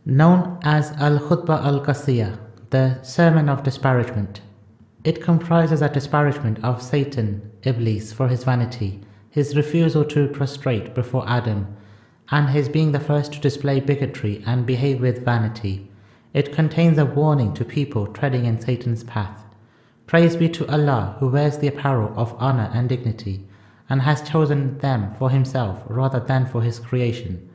known as al-Khutbah al-Qasi'a, the Sermon of Disparagement. It comprises a disparagement of Satan, Iblis, for his vanity, his refusal to prostrate before Adam, and his being the first to display bigotry and behave with vanity. It contains a warning to people treading in Satan's path. Praise be to Allah, who wears the apparel of honor and dignity, and has chosen them for himself rather than for his creation.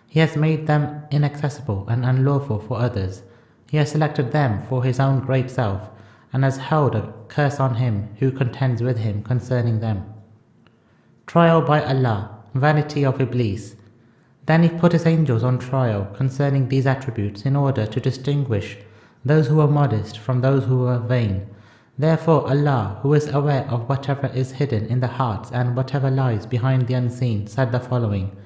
He has made them inaccessible and unlawful for others. He has selected them for his own great self, and has hurled a curse on him who contends with him concerning them. Trial by Allah, vanity of Iblis. Then he put his angels on trial concerning these attributes in order to distinguish those who are modest from those who are vain. Therefore Allah, who is aware of whatever is hidden in the hearts and whatever lies behind the unseen, said the following: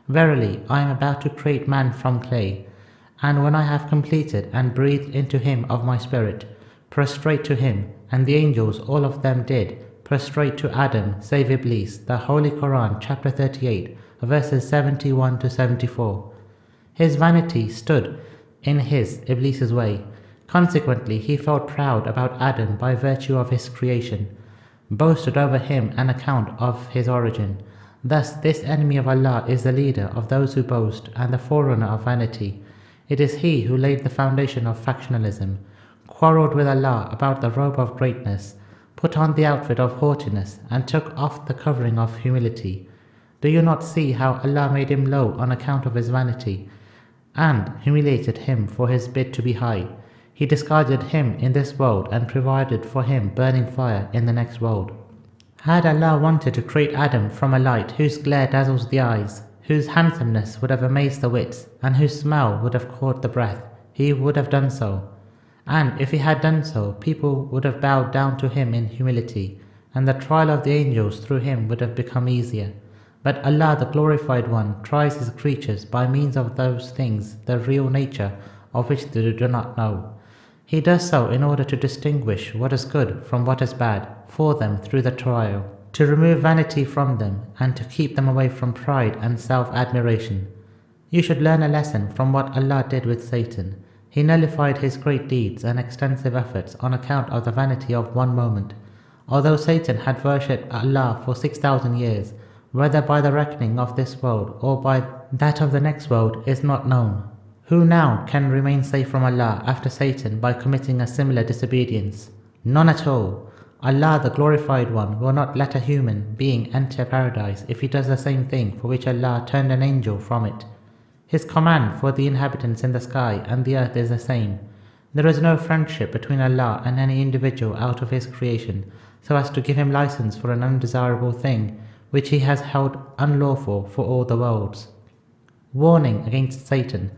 Verily, I am about to create man from clay, and when I have completed and breathed into him of my spirit, prostrate to him, and the angels all of them did prostrate to Adam, save Iblis. The Holy Quran, chapter 38, verses 71 to 74. His vanity stood in Iblis's way. Consequently, he felt proud about Adam by virtue of his creation, boasted over him an account of his origin. Thus, this enemy of Allah is the leader of those who boast and the forerunner of vanity. It is he who laid the foundation of factionalism, quarreled with Allah about the robe of greatness, put on the outfit of haughtiness, and took off the covering of humility. Do you not see how Allah made him low on account of his vanity, and humiliated him for his bid to be high? He discarded him in this world and provided for him burning fire in the next world. Had Allah wanted to create Adam from a light whose glare dazzles the eyes, whose handsomeness would have amazed the wits, and whose smell would have caught the breath, he would have done so. And if he had done so, people would have bowed down to him in humility, and the trial of the angels through him would have become easier. But Allah, the Glorified One, tries his creatures by means of those things, the real nature of which they do not know. He does so in order to distinguish what is good from what is bad for them through the trial, to remove vanity from them, and to keep them away from pride and self-admiration. You should learn a lesson from what Allah did with Satan. He nullified his great deeds and extensive efforts on account of the vanity of one moment. Although Satan had worshipped Allah for 6,000 years, whether by the reckoning of this world or by that of the next world is not known. Who now can remain safe from Allah after Satan by committing a similar disobedience? None at all. Allah, the Glorified One, will not let a human being enter paradise if he does the same thing for which Allah turned an angel from it. His command for the inhabitants in the sky and the earth is the same. There is no friendship between Allah and any individual out of his creation, so as to give him license for an undesirable thing which he has held unlawful for all the worlds. Warning against Satan.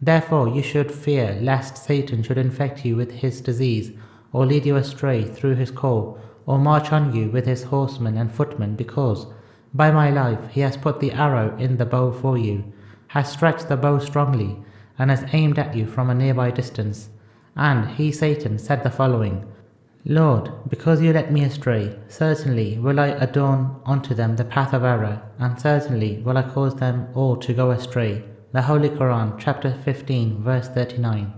Therefore you should fear lest Satan should infect you with his disease, or lead you astray through his call, or march on you with his horsemen and footmen, because, by my life, he has put the arrow in the bow for you, has stretched the bow strongly, and has aimed at you from a nearby distance. And he, Satan, said the following: Lord, because you led me astray, certainly will I adorn unto them the path of error, and certainly will I cause them all to go astray. The Holy Quran, chapter 15, verse 39.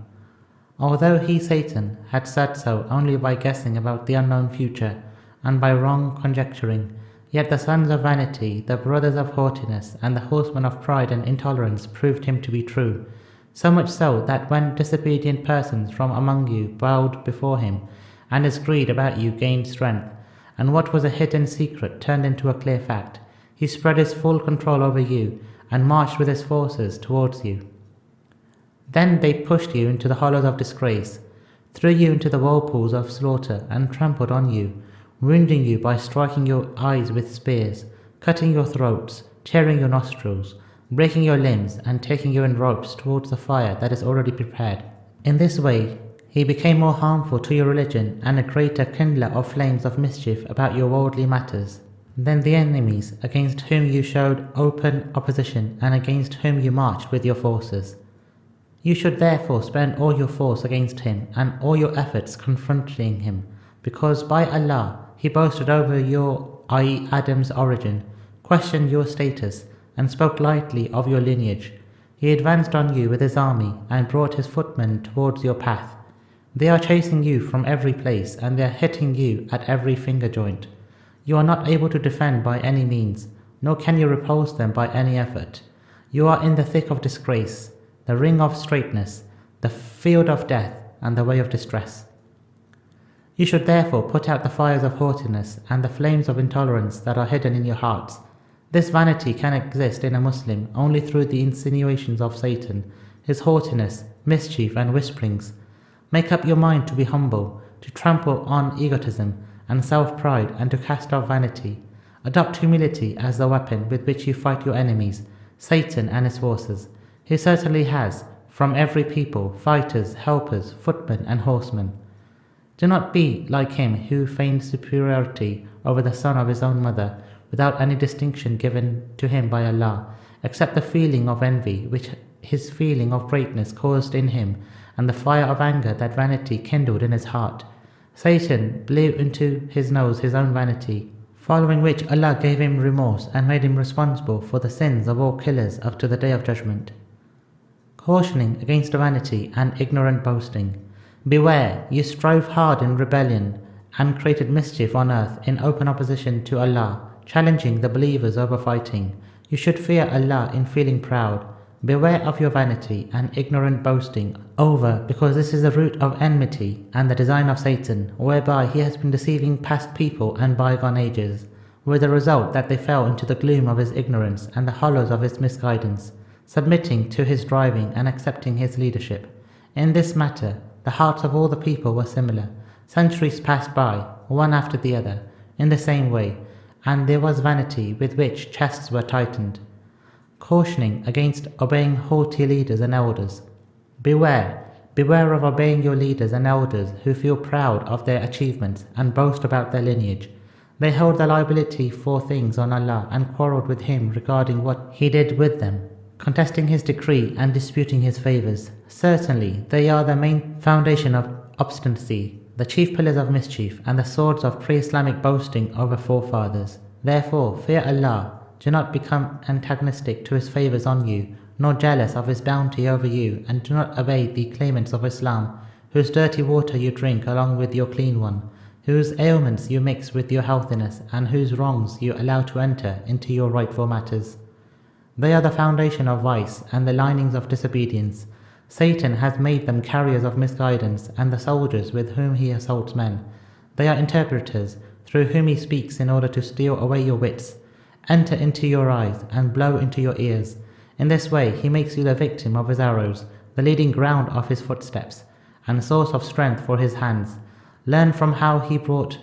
Although he, Satan, had said so only by guessing about the unknown future, and by wrong conjecturing, yet the sons of vanity, the brothers of haughtiness, and the horsemen of pride and intolerance proved him to be true, so much so that when disobedient persons from among you bowed before him, and his greed about you gained strength, and what was a hidden secret turned into a clear fact, he spread his full control over you, and marched with his forces towards you. Then they pushed you into the hollows of disgrace, threw you into the whirlpools of slaughter, and trampled on you, wounding you by striking your eyes with spears, cutting your throats, tearing your nostrils, breaking your limbs, and taking you in ropes towards the fire that is already prepared. In this way, he became more harmful to your religion and a greater kindler of flames of mischief about your worldly matters than the enemies against whom you showed open opposition and against whom you marched with your forces. You should therefore spend all your force against him and all your efforts confronting him, because by Allah he boasted over your, i.e. Adam's origin, questioned your status, and spoke lightly of your lineage. He advanced on you with his army and brought his footmen towards your path. They are chasing you from every place, and they are hitting you at every finger joint. You are not able to defend by any means, nor can you repulse them by any effort. You are in the thick of disgrace, the ring of straightness, the field of death, and the way of distress. You should therefore put out the fires of haughtiness and the flames of intolerance that are hidden in your hearts. This vanity can exist in a Muslim only through the insinuations of Satan, his haughtiness, mischief, and whisperings. Make up your mind to be humble, to trample on egotism and self-pride, and to cast off vanity. Adopt humility as the weapon with which you fight your enemies, Satan and his forces. He certainly has, from every people, fighters, helpers, footmen, and horsemen. Do not be like him who feigned superiority over the son of his own mother, without any distinction given to him by Allah, except the feeling of envy which his feeling of greatness caused in him, and the fire of anger that vanity kindled in his heart. Satan blew into his nose his own vanity, following which Allah gave him remorse and made him responsible for the sins of all killers up to the Day of Judgment. Cautioning against vanity and ignorant boasting. Beware, you strove hard in rebellion and created mischief on earth in open opposition to Allah, challenging the believers over fighting. You should fear Allah in feeling proud. Beware of your vanity and ignorant boasting over, because this is the root of enmity and the design of Satan, whereby he has been deceiving past people and bygone ages, with the result that they fell into the gloom of his ignorance and the hollows of his misguidance, submitting to his driving and accepting his leadership. In this matter, the hearts of all the people were similar. Centuries passed by, one after the other, in the same way, and there was vanity with which chests were tightened. Cautioning against obeying haughty leaders and elders. Beware of obeying your leaders and elders who feel proud of their achievements and boast about their lineage. They hold the liability for things on Allah and quarreled with him regarding what he did with them, contesting his decree and disputing his favors. Certainly, they are the main foundation of obstinacy, the chief pillars of mischief, and the swords of pre-Islamic boasting over forefathers. Therefore, fear Allah. Do not become antagonistic to his favors on you, nor jealous of his bounty over you, and do not obey the claimants of Islam, whose dirty water you drink along with your clean one, whose ailments you mix with your healthiness, and whose wrongs you allow to enter into your rightful matters. They are the foundation of vice and the linings of disobedience. Satan has made them carriers of misguidance and the soldiers with whom he assaults men. They are interpreters, through whom he speaks in order to steal away your wits, enter into your eyes, and blow into your ears. In this way he makes you the victim of his arrows, the leading ground of his footsteps, and source of strength for his hands. Learn from how he brought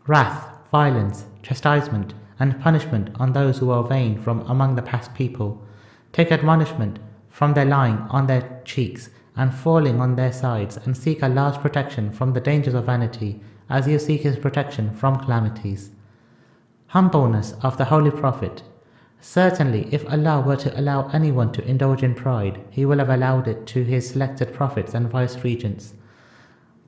wrath, violence, chastisement, and punishment on those who are vain from among the past people. Take admonishment from their lying on their cheeks and falling on their sides, and seek Allah's protection from the dangers of vanity, as you seek his protection from calamities. Humbleness of the Holy Prophet. Certainly, if Allah were to allow anyone to indulge in pride, he will have allowed it to his selected prophets and vice-regents.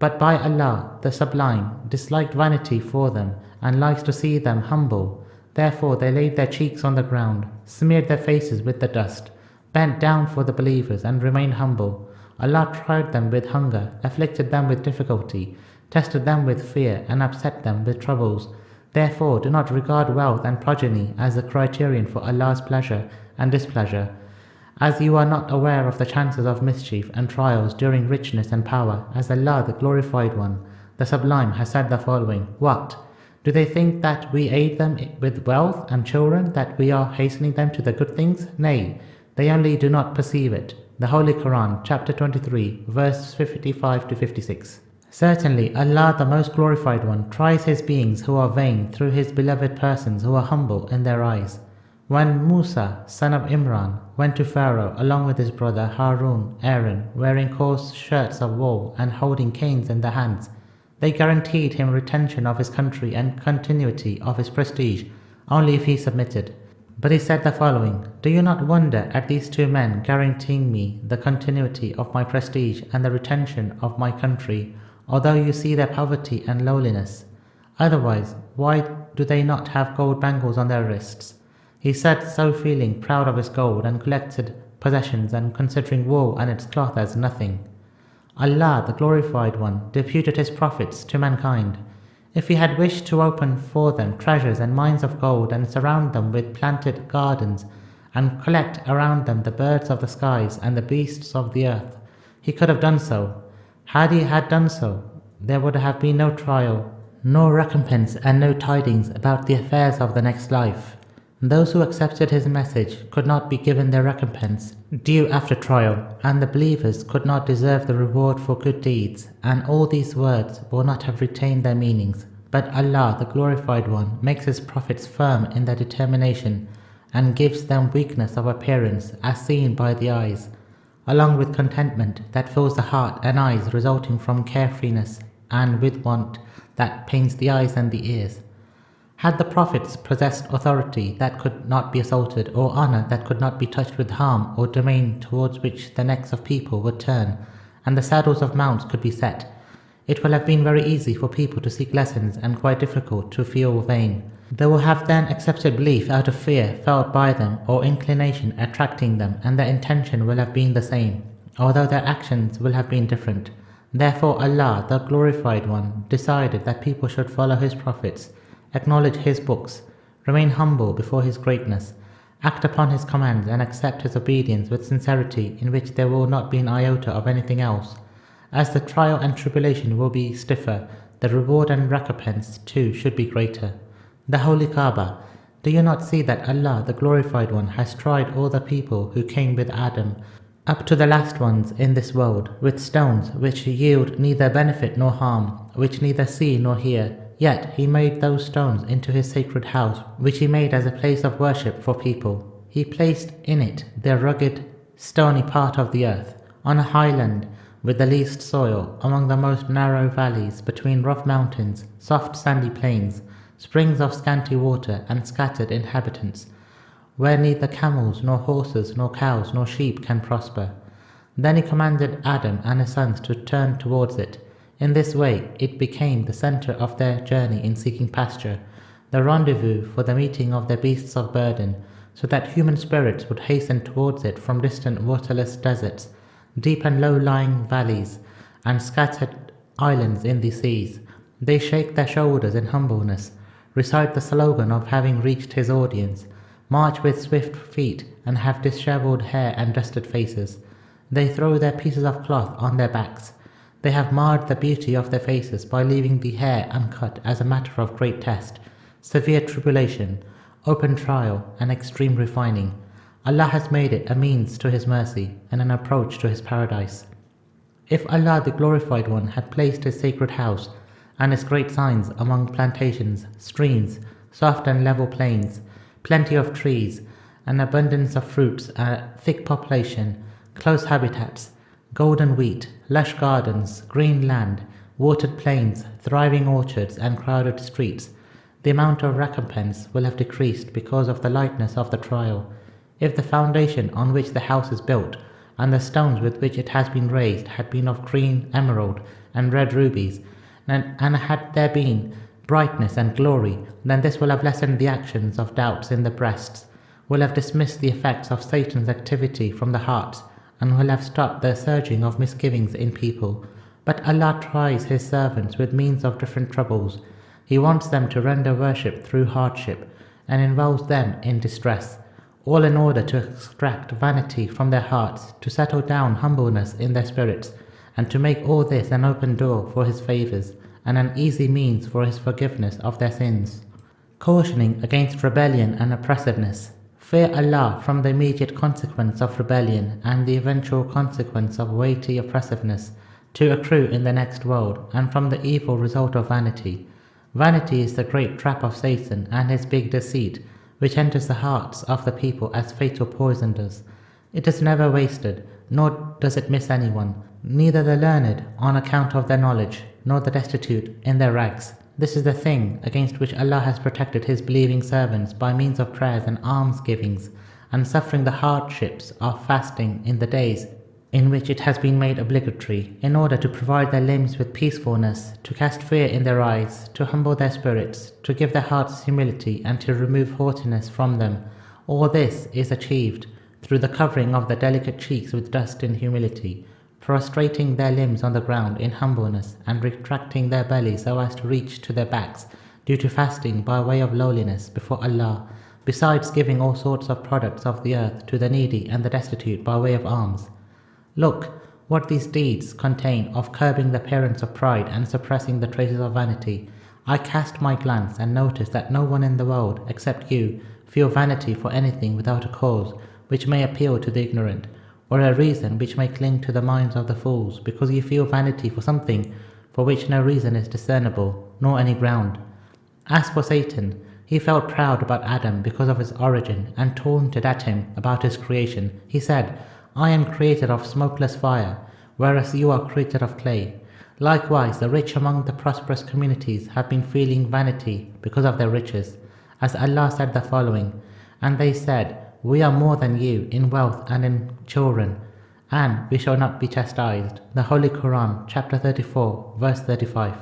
But by Allah, the Sublime, disliked vanity for them, and likes to see them humble. Therefore they laid their cheeks on the ground, smeared their faces with the dust, bent down for the believers, and remained humble. Allah tried them with hunger, afflicted them with difficulty, tested them with fear, and upset them with troubles. Therefore do not regard wealth and progeny as the criterion for Allah's pleasure and displeasure, as you are not aware of the chances of mischief and trials during richness and power, as Allah, the Glorified One, the Sublime, has said the following: What? Do they think that we aid them with wealth and children, that we are hastening them to the good things? Nay, they only do not perceive it. The Holy Quran, chapter 23, verse 55 to 56. Certainly, Allah, the Most Glorified One, tries his beings who are vain through his beloved persons who are humble in their eyes. When Musa, son of Imran, went to Pharaoh along with his brother Harun, Aaron, wearing coarse shirts of wool and holding canes in their hands, they guaranteed him retention of his country and continuity of his prestige, only if he submitted. But he said the following: Do you not wonder at these two men guaranteeing me the continuity of my prestige and the retention of my country, although you see their poverty and lowliness? Otherwise, why do they not have gold bangles on their wrists? He said so, feeling proud of his gold, and collected possessions and considering wool and its cloth as nothing. Allah, the Glorified One, deputed His prophets to mankind. If He had wished to open for them treasures and mines of gold and surround them with planted gardens and collect around them the birds of the skies and the beasts of the earth, He could have done so. Had He had done so, there would have been no trial, no recompense and no tidings about the affairs of the next life. Those who accepted His message could not be given their recompense due after trial, and the believers could not deserve the reward for good deeds, and all these words will not have retained their meanings. But Allah, the Glorified One, makes His prophets firm in their determination and gives them weakness of appearance as seen by the eyes, along with contentment that fills the heart and eyes resulting from carefreeness, and with want that pains the eyes and the ears. Had the prophets possessed authority that could not be assaulted, or honor that could not be touched with harm, or domain towards which the necks of people would turn, and the saddles of mounts could be set, it will have been very easy for people to seek lessons and quite difficult to feel vain. They will have then accepted belief out of fear felt by them, or inclination attracting them, and their intention will have been the same, although their actions will have been different. Therefore Allah, the Glorified One, decided that people should follow His prophets, acknowledge His books, remain humble before His greatness, act upon His commands and accept His obedience with sincerity in which there will not be an iota of anything else. As the trial and tribulation will be stiffer, the reward and recompense too should be greater. The Holy Kaaba. Do you not see that Allah, the Glorified One, has tried all the people who came with Adam, up to the last ones in this world, with stones which yield neither benefit nor harm, which neither see nor hear? Yet He made those stones into His sacred house, which He made as a place of worship for people. He placed in it the rugged, stony part of the earth, on a highland with the least soil, among the most narrow valleys, between rough mountains, soft sandy plains, springs of scanty water and scattered inhabitants, where neither camels nor horses nor cows nor sheep can prosper. Then He commanded Adam and his sons to turn towards it. In this way it became the center of their journey in seeking pasture, the rendezvous for the meeting of their beasts of burden, so that human spirits would hasten towards it from distant waterless deserts, deep and low-lying valleys, and scattered islands in the seas. They shake their shoulders in humbleness, recite the slogan of having reached His audience, march with swift feet, and have disheveled hair and dusted faces. They throw their pieces of cloth on their backs. They have marred the beauty of their faces by leaving the hair uncut as a matter of great test, severe tribulation, open trial, and extreme refining. Allah has made it a means to His mercy and an approach to His paradise. If Allah, the Glorified One, had placed His sacred house and His great signs among plantations, streams, soft and level plains, plenty of trees, an abundance of fruits, a thick population, close habitats, golden wheat, lush gardens, green land, watered plains, thriving orchards, and crowded streets, the amount of recompense will have decreased because of the lightness of the trial. If the foundation on which the house is built, and the stones with which it has been raised, had been of green emerald and red rubies, and had there been brightness and glory, then this will have lessened the actions of doubts in the breasts, will have dismissed the effects of Satan's activity from the hearts, and will have stopped the surging of misgivings in people. But Allah tries His servants with means of different troubles. He wants them to render worship through hardship, and involves them in distress, all in order to extract vanity from their hearts, to settle down humbleness in their spirits, and to make all this an open door for His favors, and an easy means for His forgiveness of their sins. Cautioning against rebellion and oppressiveness. Fear Allah from the immediate consequence of rebellion and the eventual consequence of weighty oppressiveness to accrue in the next world, and from the evil result of vanity. Vanity is the great trap of Satan and his big deceit, which enters the hearts of the people as fatal poison does. It is never wasted, nor does it miss anyone, neither the learned on account of their knowledge, nor the destitute in their rags. This is the thing against which Allah has protected His believing servants by means of prayers and almsgivings, and suffering the hardships of fasting in the days in which it has been made obligatory, in order to provide their limbs with peacefulness, to cast fear in their eyes, to humble their spirits, to give their hearts humility, and to remove haughtiness from them. All this is achieved through the covering of their delicate cheeks with dust in humility, prostrating their limbs on the ground in humbleness, and retracting their bellies so as to reach to their backs, due to fasting by way of lowliness before Allah, besides giving all sorts of products of the earth to the needy and the destitute by way of alms. Look, what these deeds contain of curbing the appearance of pride and suppressing the traces of vanity. I cast my glance and notice that no one in the world, except you, feel vanity for anything without a cause, which may appeal to the ignorant, or a reason which may cling to the minds of the fools, because you feel vanity for something for which no reason is discernible, nor any ground. As for Satan, he felt proud about Adam because of his origin, and taunted at him about his creation. He said, I am created of smokeless fire, whereas you are created of clay. Likewise, the rich among the prosperous communities have been feeling vanity because of their riches. As Allah said the following, and they said, we are more than you in wealth and in children, and we shall not be chastised. The Holy Quran, chapter 34, verse 35.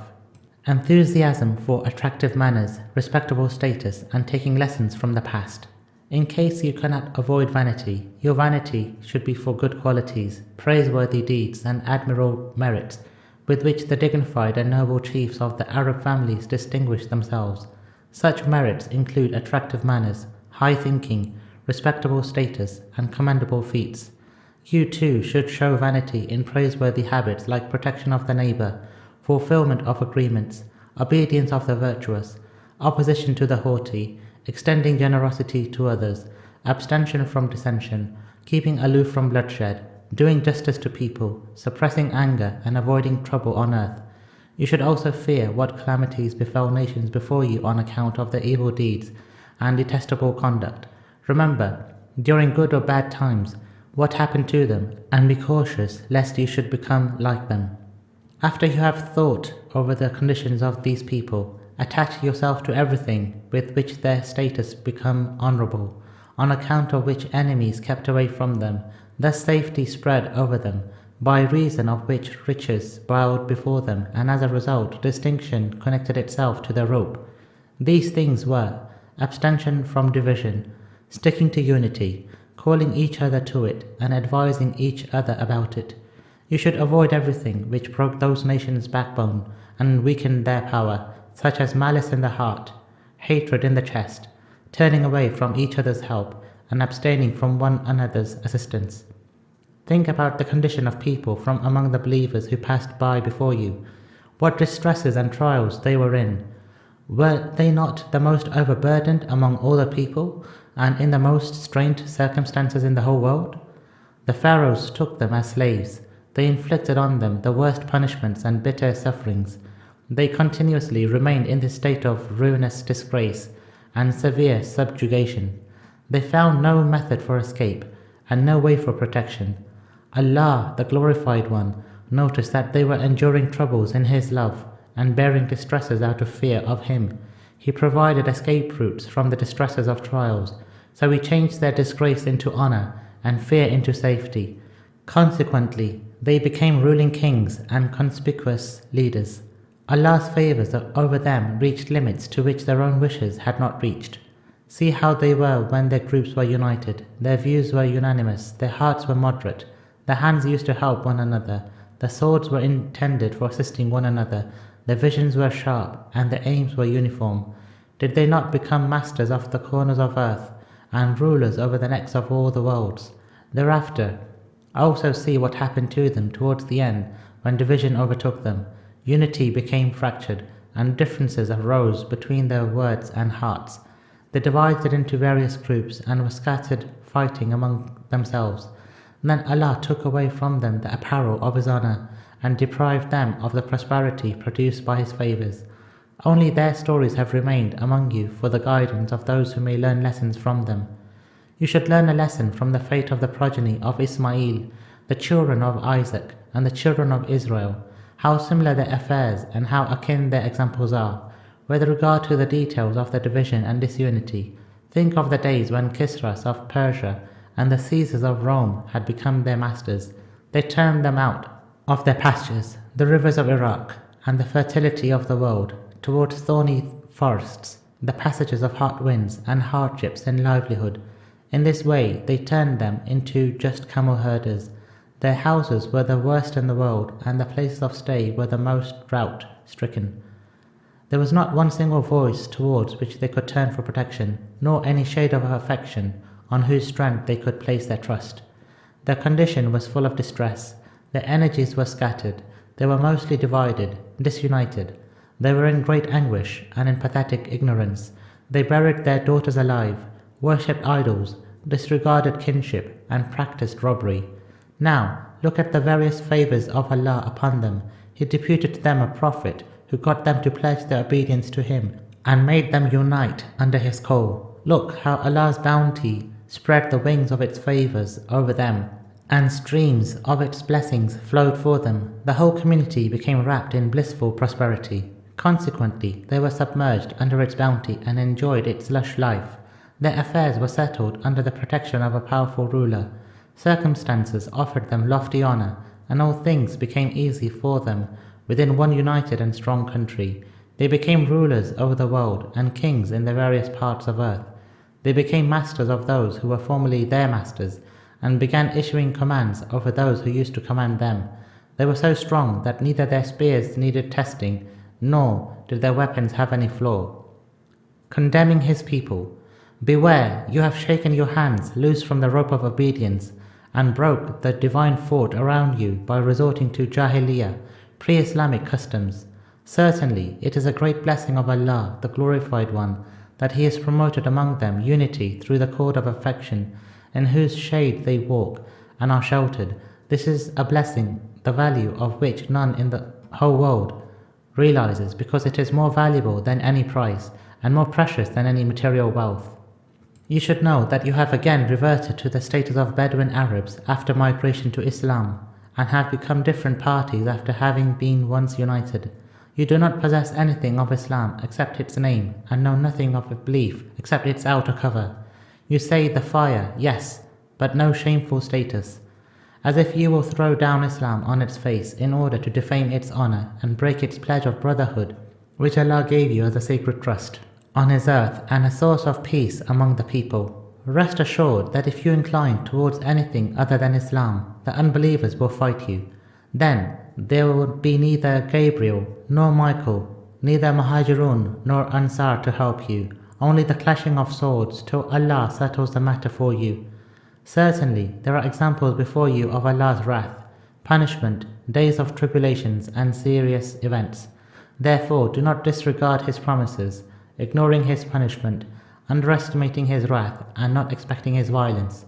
Enthusiasm for attractive manners, respectable status, and taking lessons from the past. In case you cannot avoid vanity, your vanity should be for good qualities, praiseworthy deeds, and admirable merits, with which the dignified and noble chiefs of the Arab families distinguish themselves. Such merits include attractive manners, high thinking, respectable status, and commendable feats. You too should show vanity in praiseworthy habits like protection of the neighbor, fulfillment of agreements, obedience of the virtuous, opposition to the haughty, extending generosity to others, abstention from dissension, keeping aloof from bloodshed, doing justice to people, suppressing anger, and avoiding trouble on earth. You should also fear what calamities befell nations before you on account of their evil deeds and detestable conduct. Remember, during good or bad times, what happened to them, and be cautious lest you should become like them. After you have thought over the conditions of these people, attach yourself to everything with which their status become honorable, on account of which enemies kept away from them, thus safety spread over them, by reason of which riches bowed before them, and as a result distinction connected itself to their rope. These things were abstention from division, sticking to unity, calling each other to it, and advising each other about it. You should avoid everything which broke those nations' backbone and weakened their power, such as malice in the heart, hatred in the chest, turning away from each other's help, and abstaining from one another's assistance. Think about the condition of people from among the believers who passed by before you, what distresses and trials they were in. Were they not the most overburdened among all the people, and in the most strained circumstances in the whole world? The pharaohs took them as slaves. They inflicted on them the worst punishments and bitter sufferings. They continuously remained in this state of ruinous disgrace and severe subjugation. They found no method for escape and no way for protection. Allah, the Glorified One, noticed that they were enduring troubles in His love and bearing distresses out of fear of Him. He provided escape routes from the distresses of trials, so He changed their disgrace into honor and fear into safety. Consequently, they became ruling kings and conspicuous leaders. Allah's favors over them reached limits to which their own wishes had not reached. See how they were when their groups were united, their views were unanimous, their hearts were moderate, their hands used to help one another, their swords were intended for assisting one another, their visions were sharp, and their aims were uniform. Did they not become masters of the corners of earth, and rulers over the necks of all the worlds? Thereafter, also see what happened to them towards the end, when division overtook them. Unity became fractured, and differences arose between their words and hearts. They divided into various groups, and were scattered, fighting among themselves. Then Allah took away from them the apparel of His honor, and deprived them of the prosperity produced by His favors. Only their stories have remained among you for the guidance of those who may learn lessons from them. You should learn a lesson from the fate of the progeny of Ismail, the children of Isaac, and the children of Israel, how similar their affairs and how akin their examples are. With regard to the details of their division and disunity, think of the days when Kisras of Persia and the Caesars of Rome had become their masters. They turned them out of their pastures, the rivers of Iraq, and the fertility of the world, towards thorny forests, the passages of hot winds, and hardships in livelihood. In this way, they turned them into just camel herders. Their houses were the worst in the world, and the places of stay were the most drought-stricken. There was not one single voice towards which they could turn for protection, nor any shade of affection on whose strength they could place their trust. Their condition was full of distress. Their energies were scattered. They were mostly divided, disunited. They were in great anguish and in pathetic ignorance. They buried their daughters alive, worshipped idols, disregarded kinship, and practiced robbery. Now, look at the various favors of Allah upon them. He deputed to them a prophet who got them to pledge their obedience to him and made them unite under his call. Look how Allah's bounty spread the wings of its favors over them, and streams of its blessings flowed for them. The whole community became wrapped in blissful prosperity. Consequently, they were submerged under its bounty and enjoyed its lush life. Their affairs were settled under the protection of a powerful ruler. Circumstances offered them lofty honor, and all things became easy for them within one united and strong country. They became rulers over the world and kings in the various parts of earth. They became masters of those who were formerly their masters, and began issuing commands over those who used to command them. They were so strong that neither their spears needed testing, nor did their weapons have any flaw. Condemning his people, beware, you have shaken your hands loose from the rope of obedience, and broke the divine fort around you by resorting to Jahiliyyah, pre-Islamic customs. Certainly, it is a great blessing of Allah, the Glorified One, that He has promoted among them unity through the cord of affection, in whose shade they walk and are sheltered. This is a blessing, the value of which none in the whole world realizes, because it is more valuable than any price, and more precious than any material wealth. You should know that you have again reverted to the status of Bedouin Arabs after migration to Islam, and have become different parties after having been once united. You do not possess anything of Islam except its name, and know nothing of belief except its outer cover. You say the fire, yes, but no shameful status, as if you will throw down Islam on its face in order to defame its honor and break its pledge of brotherhood, which Allah gave you as a sacred trust on His earth and a source of peace among the people. Rest assured that if you incline towards anything other than Islam, the unbelievers will fight you. Then there will be neither Gabriel nor Michael, neither Muhajirun nor Ansar to help you, only the clashing of swords till Allah settles the matter for you. Certainly, there are examples before you of Allah's wrath, punishment, days of tribulations, and serious events. Therefore, do not disregard His promises, ignoring His punishment, underestimating His wrath, and not expecting His violence.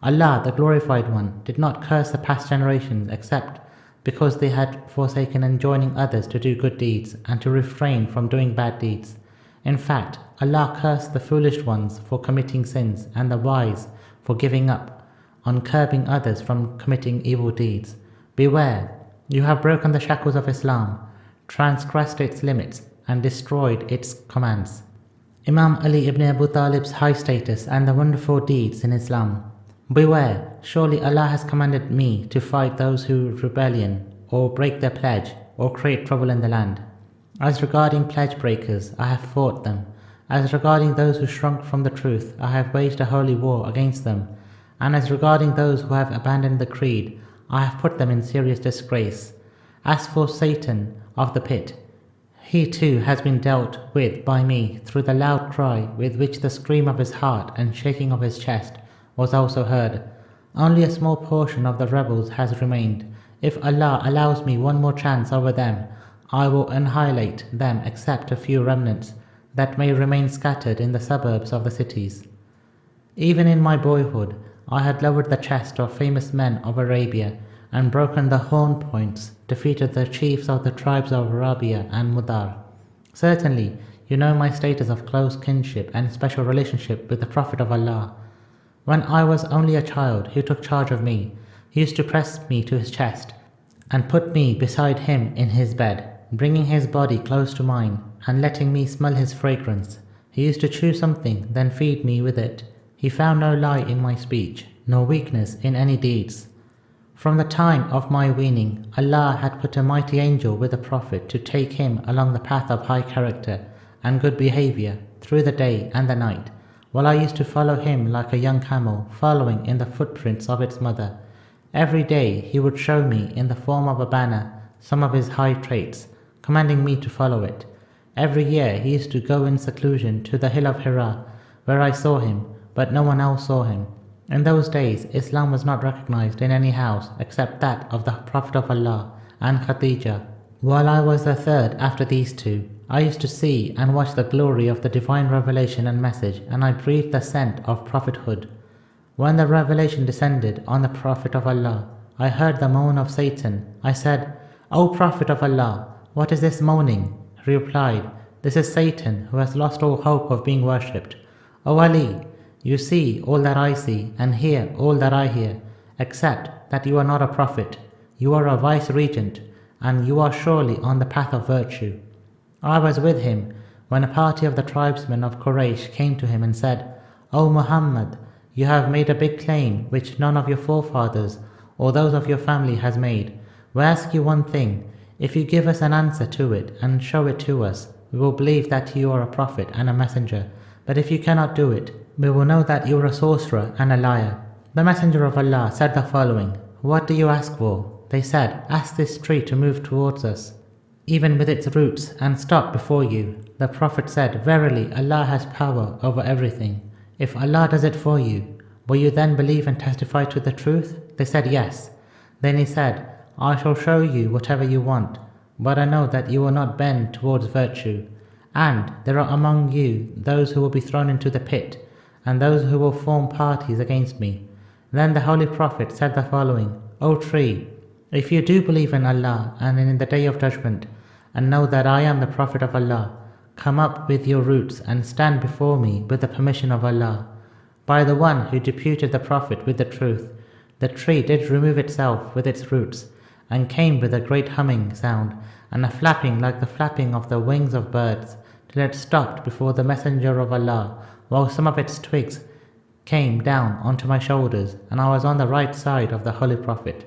Allah, the Glorified One, did not curse the past generations except because they had forsaken enjoining others to do good deeds and to refrain from doing bad deeds. In fact, Allah cursed the foolish ones for committing sins and the wise for giving up on curbing others from committing evil deeds. Beware, you have broken the shackles of Islam, transgressed its limits, and destroyed its commands. Imam Ali ibn Abu Talib's high status and the wonderful deeds in Islam. Beware, surely Allah has commanded me to fight those who rebellion, or break their pledge, or create trouble in the land. As regarding pledge breakers, I have fought them. As regarding those who shrunk from the truth, I have waged a holy war against them. And as regarding those who have abandoned the creed, I have put them in serious disgrace. As for Satan of the pit, he too has been dealt with by me through the loud cry with which the scream of his heart and shaking of his chest was also heard. Only a small portion of the rebels has remained. If Allah allows me one more chance over them, I will annihilate them except a few remnants that may remain scattered in the suburbs of the cities. Even in my boyhood, I had lowered the chest of famous men of Arabia and broken the horn points, defeated the chiefs of the tribes of Rabia and Mudar. Certainly, you know my status of close kinship and special relationship with the Prophet of Allah. When I was only a child, he took charge of me. He used to press me to his chest and put me beside him in his bed, bringing his body close to mine and letting me smell his fragrance. He used to chew something, then feed me with it. He found no lie in my speech, nor weakness in any deeds. From the time of my weaning, Allah had put a mighty angel with the Prophet to take him along the path of high character and good behavior through the day and the night, while I used to follow him like a young camel, following in the footprints of its mother. Every day he would show me in the form of a banner some of his high traits, commanding me to follow it. Every year he used to go in seclusion to the hill of Hira, where I saw him, but no one else saw him. In those days, Islam was not recognized in any house except that of the Prophet of Allah and Khadija. While I was the third after these two, I used to see and watch the glory of the divine revelation and message, and I breathed the scent of prophethood. When the revelation descended on the Prophet of Allah, I heard the moan of Satan. I said, "O Prophet of Allah, what is this moaning?" He replied, "This is Satan, who has lost all hope of being worshipped. O Ali, you see all that I see, and hear all that I hear, except that you are not a prophet. You are a vice-regent, and you are surely on the path of virtue." I was with him when a party of the tribesmen of Quraysh came to him and said, "O Muhammad, you have made a big claim which none of your forefathers or those of your family has made. We ask you one thing. If you give us an answer to it and show it to us, we will believe that you are a prophet and a messenger. But if you cannot do it, we will know that you are a sorcerer and a liar." The Messenger of Allah said the following, "What do you ask for?" They said, "Ask this tree to move towards us, even with its roots, and stop before you." The Prophet said, "Verily, Allah has power over everything. If Allah does it for you, will you then believe and testify to the truth?" They said, "Yes." Then he said, "I shall show you whatever you want, but I know that you will not bend towards virtue. And there are among you those who will be thrown into the pit, and those who will form parties against me." Then the Holy Prophet said the following, "O tree, if you do believe in Allah and in the Day of Judgment, and know that I am the Prophet of Allah, come up with your roots and stand before me with the permission of Allah. By the one who deputed the Prophet with the truth, the tree did remove itself with its roots, and came with a great humming sound, and a flapping like the flapping of the wings of birds, till it stopped before the Messenger of Allah, while some of its twigs came down onto my shoulders, and I was on the right side of the Holy Prophet."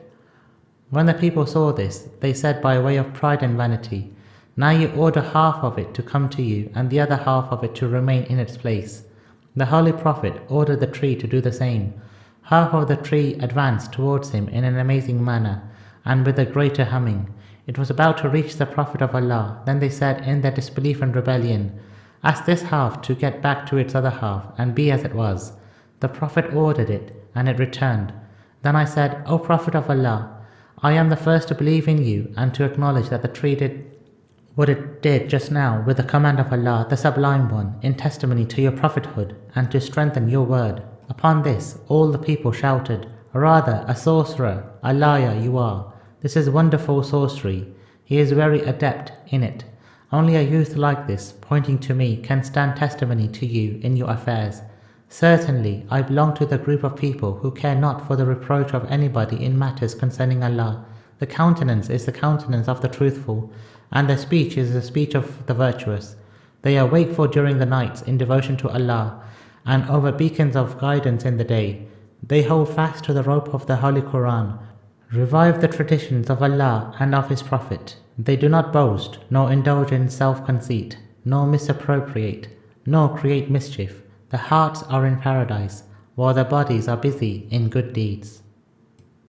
When the people saw this, they said by way of pride and vanity, "Now you order half of it to come to you, and the other half of it to remain in its place." The Holy Prophet ordered the tree to do the same. Half of the tree advanced towards him in an amazing manner, and with a greater humming. It was about to reach the Prophet of Allah. Then they said in their disbelief and rebellion, "Ask this half to get back to its other half, and be as it was." The Prophet ordered it, and it returned. Then I said, "O Prophet of Allah, I am the first to believe in you, and to acknowledge that the tree did what it did just now with the command of Allah, the Sublime One, in testimony to your prophethood, and to strengthen your word." Upon this, all the people shouted, "Rather, a sorcerer, a liar you are. This is wonderful sorcery. He is very adept in it. Only a youth like this, pointing to me, can stand testimony to you in your affairs. Certainly, I belong to the group of people who care not for the reproach of anybody in matters concerning Allah. The countenance is the countenance of the truthful, and their speech is the speech of the virtuous. They are wakeful during the nights in devotion to Allah, and over beacons of guidance in the day. They hold fast to the rope of the Holy Quran, revive the traditions of Allah and of His Prophet. They do not boast, nor indulge in self-conceit, nor misappropriate, nor create mischief. The hearts are in paradise, while the bodies are busy in good deeds.